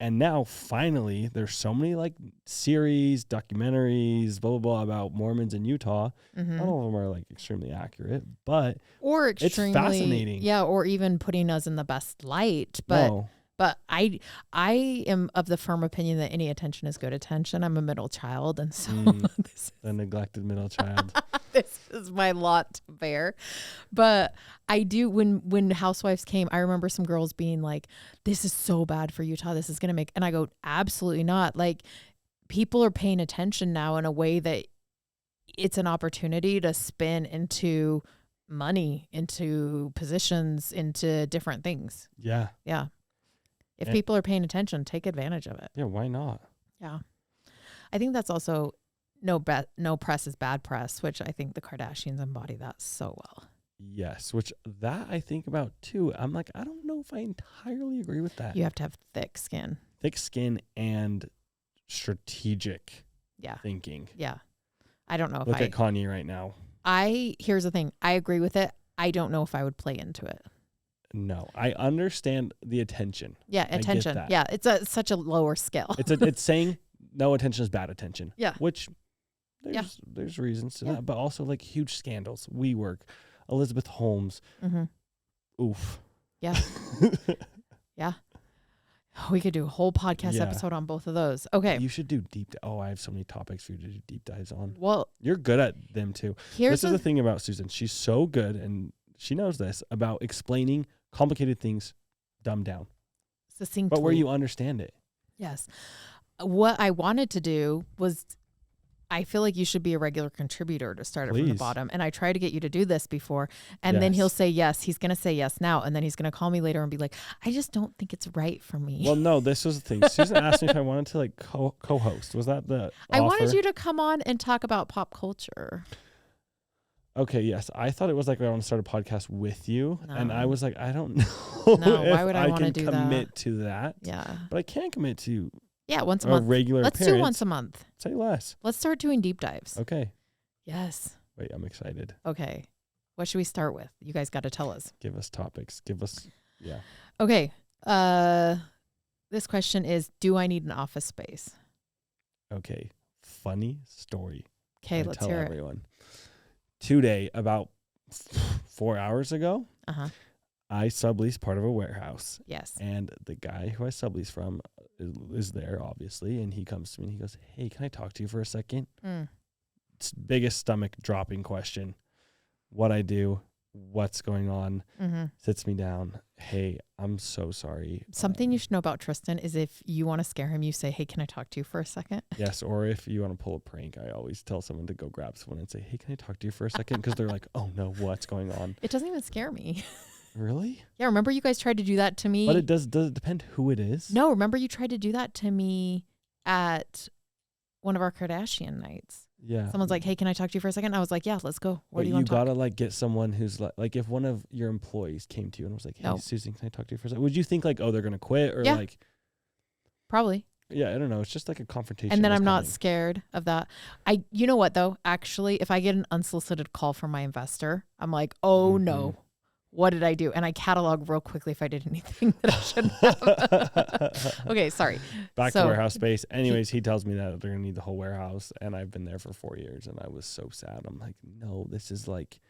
And now finally there's so many like series, documentaries, blah, blah, blah about Mormons in Utah. Not all of them are like extremely accurate, but it's fascinating. Yeah. Or even putting us in the best light. But I am of the firm opinion that any attention is good attention. I'm a middle child. And so the neglected middle child. This is my lot to bear. But I do, when Housewives came, I remember some girls being like, this is so bad for Utah. This is going to make, and I go, absolutely not. Like people are paying attention now in a way that it's an opportunity to spin into money, into positions, into different things. Yeah. Yeah. If people are paying attention, take advantage of it. Yeah. Why not? Yeah. I think that's also no press is bad press, which I think the Kardashians embody that so well. Yes, which that I think about too. I'm like, I don't know if I entirely agree with that. You have to have thick skin. Thick skin and strategic thinking. Yeah. I don't know if Look at Kanye right now. Here's the thing. I agree with it. I don't know if I would play into it. No, I understand the attention. Yeah, attention. Yeah, it's such a lower scale. It's saying no attention is bad attention. Yeah. Which there's reasons to that, but also like huge scandals. WeWork, Elizabeth Holmes. Oof. Yeah. Yeah. We could do a whole podcast episode on both of those. Okay. You should do deep. I have so many topics for you to do deep dives on. Well, you're good at them too. This is the thing about Susan. She's so good, and she knows this about explaining complicated things dumbed down. Succinctly. But where you understand it. Yes. What I wanted to do was, I feel like you should be a regular contributor to start it from the bottom. And I tried to get you to do this before. And then he'll say yes. He's going to say yes now. And then he's going to call me later and be like, I just don't think it's right for me. Well, no, this was the thing. Susan asked me if I wanted to like co-host. Was that the I offer? wanted you to come on and talk about pop culture. Okay, yes. I thought it was like I want to start a podcast with you. No. And I was like, I don't know No, if why would I want to do that? commit to that. Yeah. But I can commit to once a month. Regular Let's do once a month. Say less. Let's start doing deep dives. Okay. Yes. Wait, I'm excited. Okay. What should we start with? You guys got to tell us. Give us topics. Yeah. Okay. This question is, do I need an office space? Okay. Funny story. Okay, let's hear everyone. Today, about 4 hours ago, I subleased part of a warehouse. Yes. And the guy who I subleased from is there, obviously, and he comes to me and he goes, hey, can I talk to you for a second? It's biggest stomach dropping question. What I do, what's going on, sits me down. Hey, I'm so sorry. Something you should know about Tristan is if you want to scare him, you say, hey, can I talk to you for a second? Yes, or if you want to pull a prank, I always tell someone to go grab someone and say, hey, can I talk to you for a second? Because they're like, oh no, what's going on? It doesn't even scare me. Really? Yeah, remember you guys tried to do that to me? But it does it depend who it is? No, remember you tried to do that to me at one of our Kardashian nights. Yeah. Someone's like, hey, can I talk to you for a second? I was like, yeah, let's go. What But do you want to talk? gotta like get someone who's like if one of your employees came to you and was like, hey, No. Susan, can I talk to you for a second? Would you think like, oh, they're gonna quit or Yeah. like, Probably. yeah, I don't know. It's just like a confrontation. And then that's I'm not coming. scared of that. You know what though? Actually, if I get an unsolicited call from my investor, I'm like, oh no, what did I do? And I catalog real quickly if I did anything that I shouldn't have. Okay, sorry. Back to warehouse space. Anyways, he tells me that they're gonna need the whole warehouse, and I've been there for 4 years, and I was so sad. I'm like, no, this is like.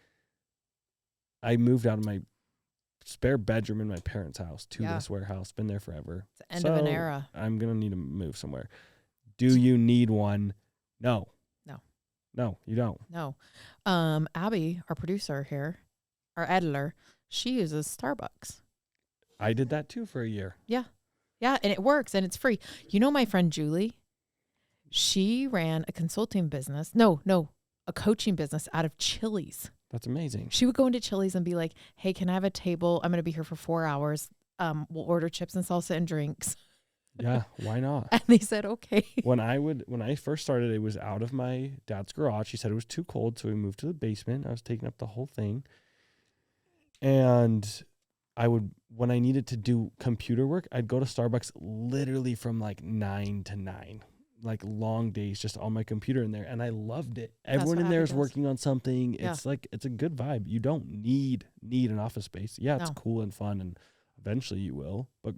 I moved out of my spare bedroom in my parents' house to this warehouse. Been there forever. It's the end of an era. I'm gonna need to move somewhere. Do you need one? No. No, you don't. No. Abby, our producer here, our editor, she uses Starbucks. I did that too for a year. Yeah, and it works and it's free. You know my friend Julie? She ran a consulting business. No, a coaching business out of Chili's. That's amazing. She would go into Chili's and be like, hey, can I have a table? I'm going to be here for 4 hours. We'll order chips and salsa and drinks. Yeah, why not? And they said, okay. When I first started, it was out of my dad's garage. He said it was too cold, so we moved to the basement. I was taking up the whole thing. And when I needed to do computer work, I'd go to Starbucks literally from like 9 to 9. Like long days just on my computer in there, and I loved it. Everyone in there is working on something. Yeah. It's a good vibe. You don't need an office space. Yeah, it's cool and fun, and eventually you will. But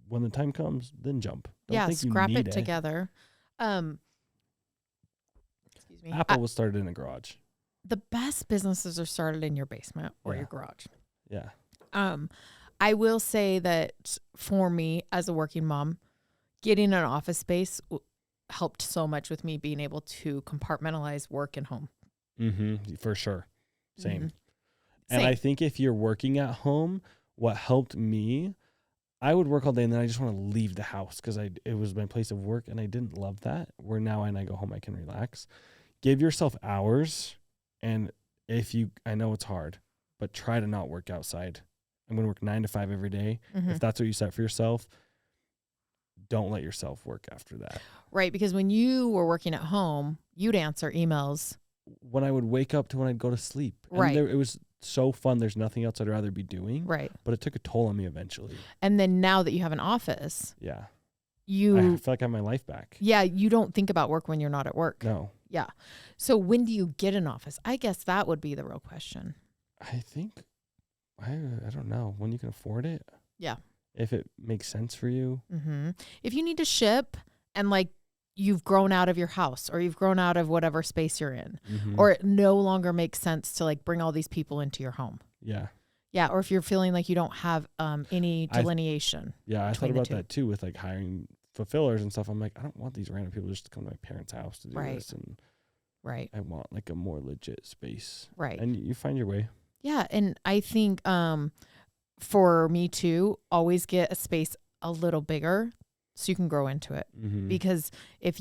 when the time comes, then jump. Don't think scrap you need it together. Excuse me. Apple was started in a garage. The best businesses are started in your basement or your garage. Yeah. I will say that for me as a working mom, getting an office space helped so much with me being able to compartmentalize work and home. For sure. Same. Mm-hmm. And I think if you're working at home, what helped me, I would work all day and then I just want to leave the house because it was my place of work and I didn't love that. Where now when I go home, I can relax. Give yourself hours. And I know it's hard, but try to not work outside. I'm going to work 9 to 5 every day. If that's what you set for yourself, don't let yourself work after that. Right. Because when you were working at home, you'd answer emails. When I would wake up to when I'd go to sleep. Right. And it was so fun. There's nothing else I'd rather be doing. Right. But it took a toll on me eventually. And then now that you have an office. Yeah. I feel like I have my life back. Yeah. You don't think about work when you're not at work. No. Yeah. So when do you get an office? I guess that would be the real question. I think, I don't know. When you can afford it. Yeah. If it makes sense for you. If you need to ship and like you've grown out of your house or you've grown out of whatever space you're in, or it no longer makes sense to like bring all these people into your home. Yeah. Yeah. Or if you're feeling like you don't have any delineation. I thought about that too with like hiring fulfillers and stuff. I'm like, I don't want these random people just to come to my parents' house to do this. And I want like a more legit space. Right. And you find your way. Yeah. And I think, for me too, always get a space a little bigger so you can grow into it. Because if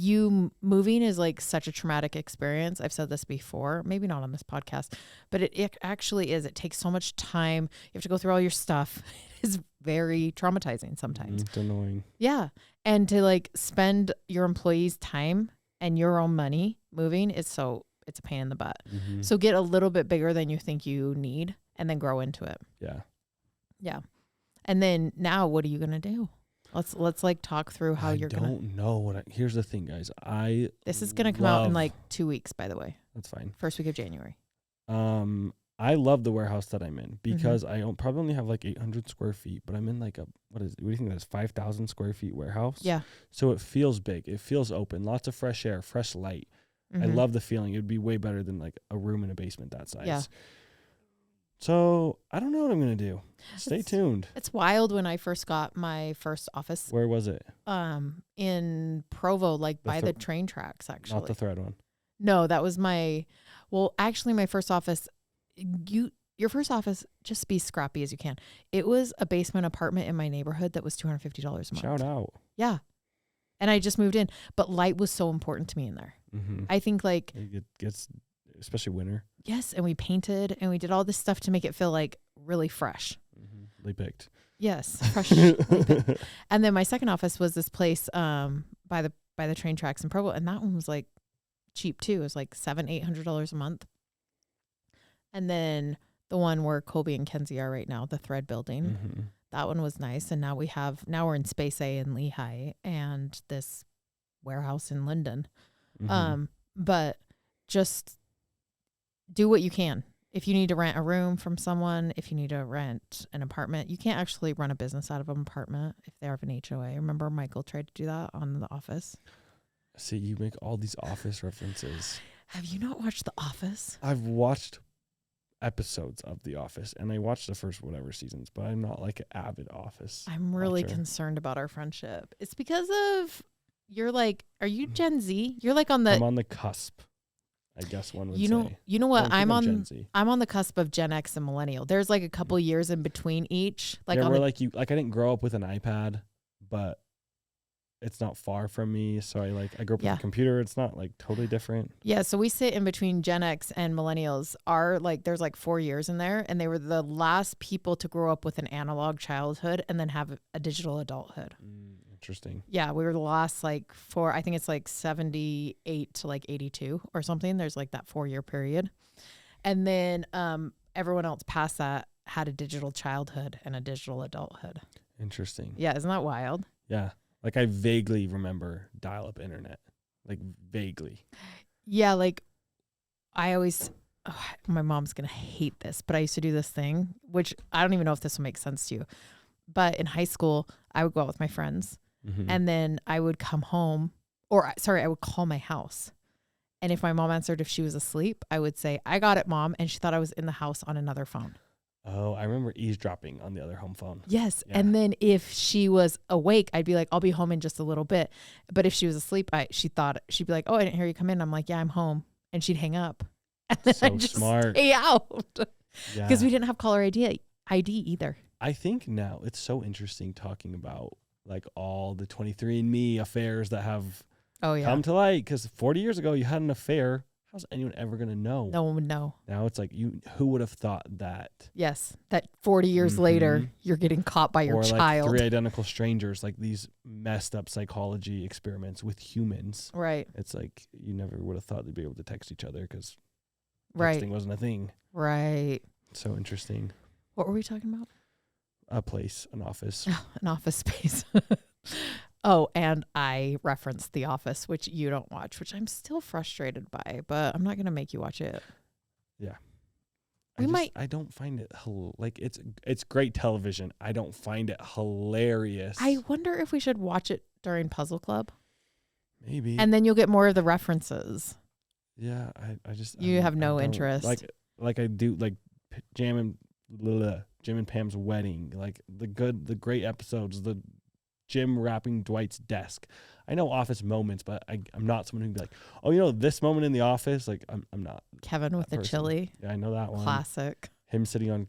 moving is like such a traumatic experience, I've said this before, maybe not on this podcast, but it actually is. It takes so much time. You have to go through all your stuff. It is very traumatizing sometimes. It's annoying. Yeah. And to like spend your employees' time and your own money moving it's a pain in the butt. So get a little bit bigger than you think you need and then grow into it. Yeah. Yeah. And then now what are you going to do? Let's like talk through how you're going to. I don't know here's the thing, guys. This is going to come out in like 2 weeks, by the way. That's fine. First week of January. I love the warehouse that I'm in because I probably only have like 800 square feet, but I'm in like what do you think that's 5,000 square feet warehouse? Yeah. So it feels big. It feels open. Lots of fresh air, fresh light. I love the feeling. It'd be way better than like a room in a basement that size. Yeah. So I don't know what I'm going to do. Stay tuned. It's wild when I first got my first office. Where was it? In Provo, like by the train tracks, actually. Not the Thread one. No, that was my first office. Your first office, just be scrappy as you can. It was a basement apartment in my neighborhood that was $250 a month. Shout out. Yeah. And I just moved in, but light was so important to me in there. I think like it gets, especially winter. Yes. And we painted and we did all this stuff to make it feel like really fresh. They picked. Yes. Fresh. And then my second office was this place by the train tracks in Provo. And that one was like cheap too. It was like $700-800 a month. And then the one where Colby and Kenzie are right now, the Thread building, Mm-hmm. that one was nice. And now we're in Space A in Lehigh and this warehouse in Linden. Mm-hmm. But just do what you can. If you need to rent a room from someone, if you need to rent an apartment, you can't actually run a business out of an apartment if they have an HOA. Remember Michael tried to do that on The Office? See, you make all these Office references. Have you not watched The Office? I've watched episodes of The Office, and I watched the first whatever seasons, but I'm not like an avid Office. I'm really watcher. concerned about our friendship. It's because of you're like, are you Gen Z? You're like on I'm the on the cusp, I guess one would you know say. you know I what don't think I'm on. Gen Z. I'm on the cusp of Gen X and Millennial. There's like a couple years in between each. Like yeah, on we're the, like you. Like I didn't grow up with an iPad, but it's not far from me. So I grew up with Yeah. a computer. It's not like totally different. Yeah, so we sit in between Gen X and Millennials. There's like 4 years in there, and they were the last people to grow up with an analog childhood and then have a digital adulthood. Interesting. Yeah, we were the last I think it's like 78 to like 82 or something. There's like that 4 year period. And then everyone else past that had a digital childhood and a digital adulthood. Interesting. Yeah, isn't that wild? Yeah. Like I vaguely remember dial-up internet. Like vaguely. Yeah, like I always, my mom's going to hate this, but I used to do this thing, which I don't even know if this will make sense to you. But in high school, I would go out with my friends Mm-hmm. and then I would come home I would call my house. And if my mom answered, if she was asleep, I would say, I got it, Mom. And she thought I was in the house on another phone. Oh, I remember eavesdropping on the other home phone. Yes. Yeah. And then if she was awake, I'd be like, I'll be home in just a little bit. But if she was asleep, she'd be like, oh, I didn't hear you come in. I'm like, yeah, I'm home. And she'd hang up. And then So I'd just smart. stay out. Yeah. Because we didn't have caller ID either. I think now it's so interesting talking about like all the 23andMe affairs that have Oh, yeah. come to light. Because 40 years ago, you had an affair. How's anyone ever going to know? No one would know. Now it's like, who would have thought that? Yes. That 40 years later, you're getting caught by your or child. like 3 identical strangers, like these messed up psychology experiments with humans. Right. It's like you never would have thought they'd be able to text each other because Right. texting wasn't a thing. Right. So interesting. What were we talking about? A place, an office. An office space. Oh, and I referenced The Office, which you don't watch, which I'm still frustrated by, but I'm not going to make you watch it. Yeah. I don't find it like it's great television. I don't find it hilarious. I wonder if we should watch it during Puzzle Club. Maybe. And then you'll get more of the references. Yeah, I just You have no don't- interest. Like I do like Jim and Pam's wedding, like the great episodes, the Jim wrapping Dwight's desk. I know Office moments, but I'm not someone who'd be like, oh, this moment in The Office. Like I'm not. Kevin with that the person. chili. Yeah, I know that one. Classic. Him sitting on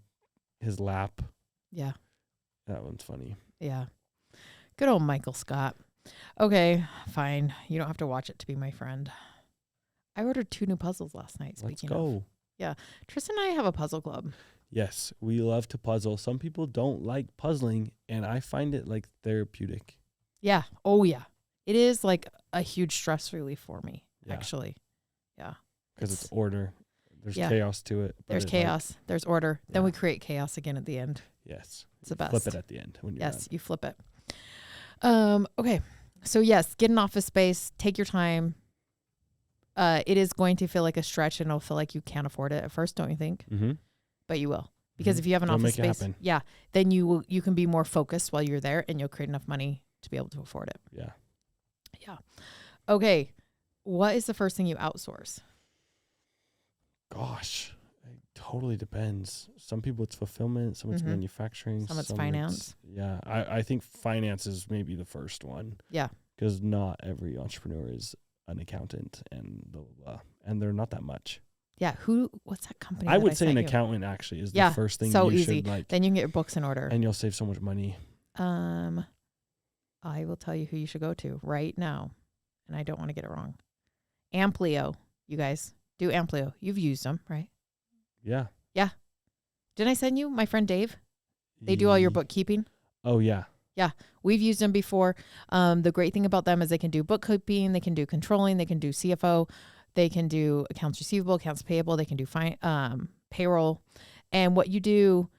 his lap. Yeah. That one's funny. Yeah. Good old Michael Scott. Okay, fine. You don't have to watch it to be my friend. I ordered 2 new puzzles last night. Let's Speaking go. of. Tristan and I have a puzzle club. Yes, we love to puzzle. Some people don't like puzzling, and I find it like therapeutic. Yeah. Oh, yeah. It is like a huge stress relief for me, Yeah. actually. Yeah. Because it's order. There's Yeah. chaos to it. but There's it, chaos. There's order. Then Yeah. we create chaos again at the end. Yes. It's the You best. Flip it at the end when you're Yes, done. you flip it. Okay. So yes, get an office space. Take your time. It is going to feel like a stretch, and it'll feel like you can't afford it at first, don't you think? Mm-hmm. But you will, because if you have an It'll office make it space, happen. yeah, then you can be more focused while you're there, and you'll create enough money to be able to afford it. Yeah. Yeah. Okay. What is the first thing you outsource? Gosh, it totally depends. Some people it's fulfillment, some it's Mhm. manufacturing, Some it's finance. Yeah, I think finance is maybe the first one. Yeah. Because not every entrepreneur is an accountant and blah, blah, blah. And they're not that much. Yeah. What's that company? I that would say an sent you? accountant actually is Yeah, the first thing so you easy. should like. Then you can get your books in order. And you'll save so much money. I will tell you who you should go to right now. And I don't want to get it wrong. Amplio. You guys do Amplio. You've used them, right? Yeah. Didn't I send you my friend Dave? They do all your Ye- bookkeeping. Oh, yeah. We've used them before. The great thing about them is they can do bookkeeping, they can do controlling, they can do CFO. They can do accounts receivable, accounts payable. They can do payroll. And what you do,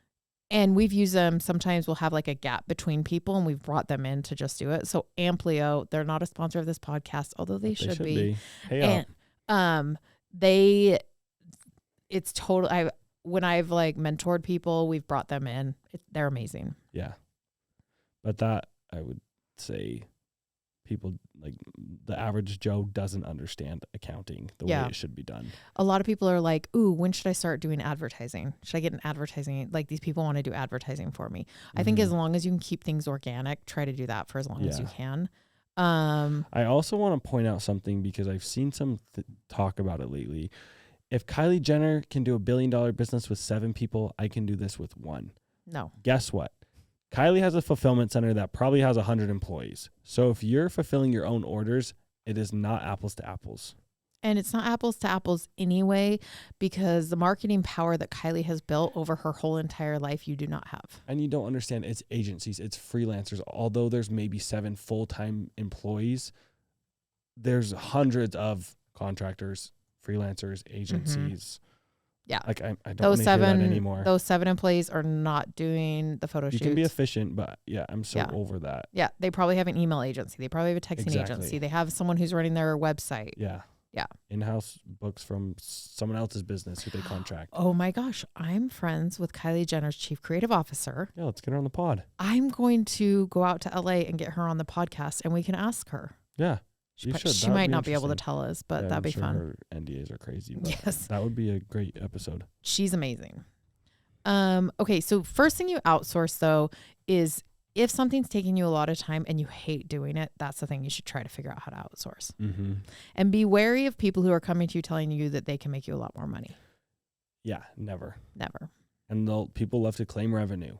and we've used them. Sometimes we'll have like a gap between people and we've brought them in to just do it. So Amplio, they're not a sponsor of this podcast, although they should be. Hey, And it's total. When I've like mentored people, we've brought them in. They're amazing. Yeah. But that, I would say, people like the average Joe doesn't understand accounting the way it should be done. A lot of people are like, ooh, when should I start doing advertising? Should I get an advertising? Like these people want to do advertising for me. I think as long as you can keep things organic, try to do that for as long as you can. I also want to point out something because I've seen some talk about it lately. If Kylie Jenner can do $1 billion business with 7 people, I can do this with 1. No. Guess what? Kylie has a fulfillment center that probably has 100 employees. So if you're fulfilling your own orders, it is not apples to apples. And it's not apples to apples anyway, because the marketing power that Kylie has built over her whole entire life, you do not have. And you don't understand, it's agencies, it's freelancers. Although there's maybe 7 full-time employees, there's hundreds of contractors, freelancers, agencies. Yeah. Like I don't want to hear that anymore. Those 7 employees are not doing the photo shoots. You can be efficient, but I'm so over that. Yeah. They probably have an email agency. They probably have a texting agency. They have someone who's running their website. Yeah. Yeah. In-house books from someone else's business who they contract. Oh my gosh. I'm friends with Kylie Jenner's chief creative officer. Yeah, let's get her on the pod. I'm going to go out to LA and get her on the podcast and we can ask her. Yeah. She might not be able to tell us, but that'd be fun. Her NDAs are crazy. But yes. That would be a great episode. She's amazing. Okay. So first thing you outsource though is if something's taking you a lot of time and you hate doing it, that's the thing you should try to figure out how to outsource. Mm-hmm. And be wary of people who are coming to you telling you that they can make you a lot more money. Yeah, never. Never. And people love to claim revenue.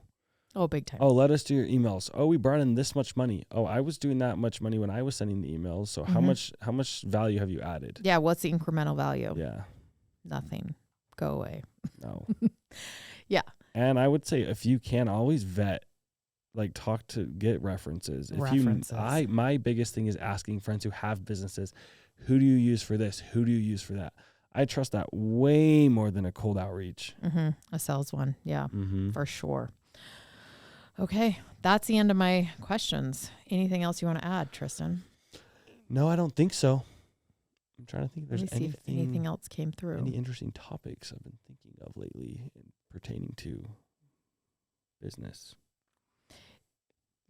Oh, big time. Oh, let us do your emails. Oh, we brought in this much money. Oh, I was doing that much money when I was sending the emails. So how much value have you added? Yeah, what's the incremental value? Yeah. Nothing. Go away. No. Yeah. And I would say if you can always vet, like get references. My biggest thing is asking friends who have businesses, who do you use for this? Who do you use for that? I trust that way more than a cold outreach. Mm-hmm. A sales one. Yeah, for sure. Okay. That's the end of my questions. Anything else you want to add, Tristan? No, I don't think so. I'm trying to think if there's anything else came through. Any interesting topics I've been thinking of lately pertaining to business.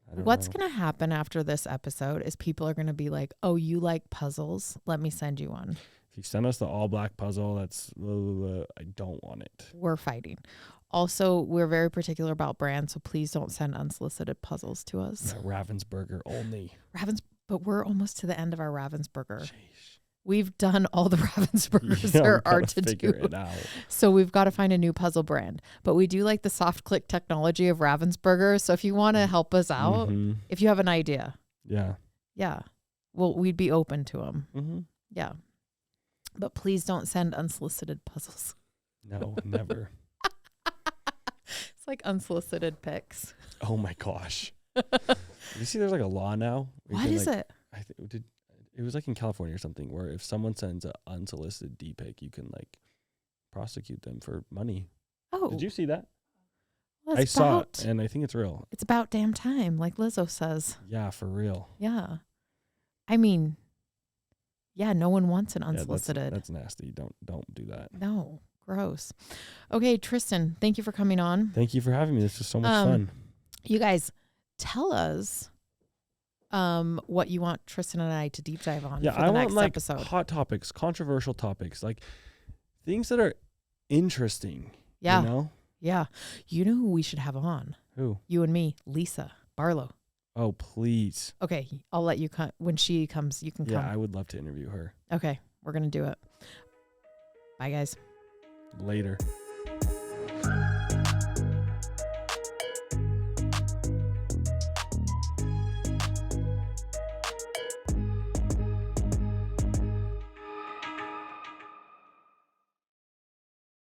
What's going to happen after this episode is people are going to be like, oh, you like puzzles? Let me send you one. If you send us the all black puzzle, that's, I don't want it. We're fighting. Also, we're very particular about brands, so please don't send unsolicited puzzles to us. Yeah, Ravensburger only. But we're almost to the end of our Ravensburger. Sheesh. We've done all the Ravensburgers there are to do. It out. So we've got to find a new puzzle brand. But we do like the soft click technology of Ravensburger. So if you want to help us out, if you have an idea. Yeah. Yeah. Well, we'd be open to them. Mm-hmm. Yeah. But please don't send unsolicited puzzles. No, never. It's like unsolicited pics. Oh my gosh. You see there's like a law now? What is it? It was like in California or something where if someone sends an unsolicited D-pic, you can like prosecute them for money. Oh. Did you see that? Well, I saw it and I think it's real. It's about damn time, like Lizzo says. Yeah, for real. Yeah. I mean, yeah, no one wants an unsolicited. Yeah, that's nasty. Don't do that. No, gross. Okay, Tristan, thank you for coming on. Thank you for having me. This was so much fun. You guys, tell us what you want Tristan and I to deep dive on for the next episode. Hot topics, controversial topics, like things that are interesting. Yeah. You know? Yeah. You know who we should have on? Who? You and me, Lisa Barlow. Oh, please. Okay. I'll let you come. When she comes, you can come. Yeah, I would love to interview her. Okay. We're going to do it. Bye, guys. Later.